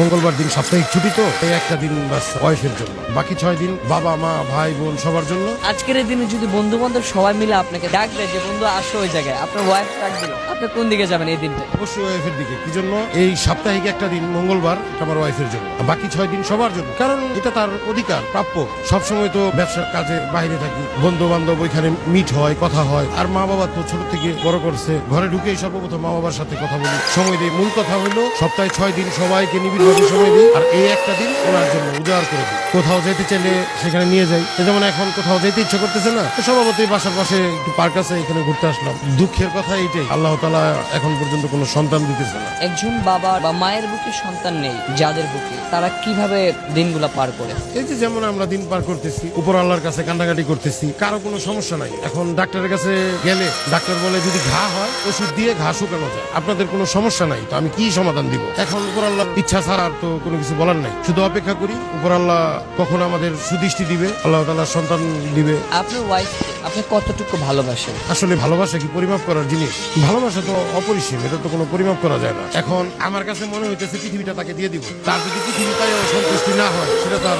মঙ্গলবার দিন সাপ্তাহিক ছুটি, তো এই একটা দিন বাস ওয়াইফের জন্য, বাকি 6 দিন বাবা মা ভাই বোন সবার জন্য। আজকের এই দিনে যদি বন্ধু বান্ধব সবাই মিলে আপনাকে ডাক দেয় যে বন্ধু আসো ওই জায়গায়, আপনার ওয়াইফ ডাক দিল, আপনি কোন দিকে যাবেন এই দিনটা? অবশ্যই ওয়াইফের দিকে। কি জন্য? এই সাপ্তাহিক একটা দিন মঙ্গলবার এটা আমার ওয়াইফের জন্য, আর বাকি 6 দিন সবার জন্য, কারণ এটা তার অধিকার, প্রাপ্য। সবসময় তো ব্যবসার কাজে বাইরে থাকি, বন্ধু বান্ধব ওইখানে মিট হয়, কথা হয়, আর মা বাবা তো ছোট থেকে বড় করছে, ঘরে ঢুকেই সর্বপ্রথম মা বাবার সাথে কথা বলি, সময় দিই। মূল কথা হলো সপ্তাহে 6 দিন সবাইকে নিবিড়ভাবে সময় দিই, আর এই একটা দিন ওনার জন্য উজাড় করে দিই। কোথাও যেতে চাইলে সেখানে নিয়ে যাই। যেমন এখন কোথাও যেতে ইচ্ছা করতেছে না, তো স্বভাবতই বাসার পাশে একটু পার্ক আছে, এখানে ঘুরতে আসলাম। দুঃখের কথা এইটাই, আল্লাহ তাআলা এখন পর্যন্ত কোনো সন্তান দিতেছে না। একজন বাবা বা মায়ের বুকে সন্তান নেই যাদের বুকে, তারা কিভাবে দিনগুলা পার করে? এই যে যেমন আমরা দিন পার করতেছি, উপর আল্লাহর কাছে কান্নাকাটি করতেছি, কারো কোনো সমস্যা নাই। এখন ডাক্তারের কাছে গেলে ডাক্তার বলে যদি ঘা হয় ওষুধ দিয়ে ঘা শুকানো যায়। আপনাদের কোনো সমস্যা নাই, তো আমি কি সমাধান দিব? এখন উপর আল্লাহর ইচ্ছা ছাড়া আর তো কোনো কিছু বলার নাই, শুধু অপেক্ষা করি উপর আল্লাহ কখন আমাদের সুদৃষ্টি দিবে, আল্লাহ তাআলা সন্তান দিবে। আপনার ওয়াইফ আপনি কতটুকু ভালোবাসেন? আসলে ভালোবাসা কি পরিমাপ করার জিনিস? ভালোবাসা তো অপরিসীম, এটা তো কোনো পরিমাপ করা যায় না। এখন আমার কাছে মনে হইতেছে পৃথিবীটা তাকে দিয়ে দিব, তার যদি পৃথিবী তাই সন্তুষ্টি না হয়, সেটা তো আর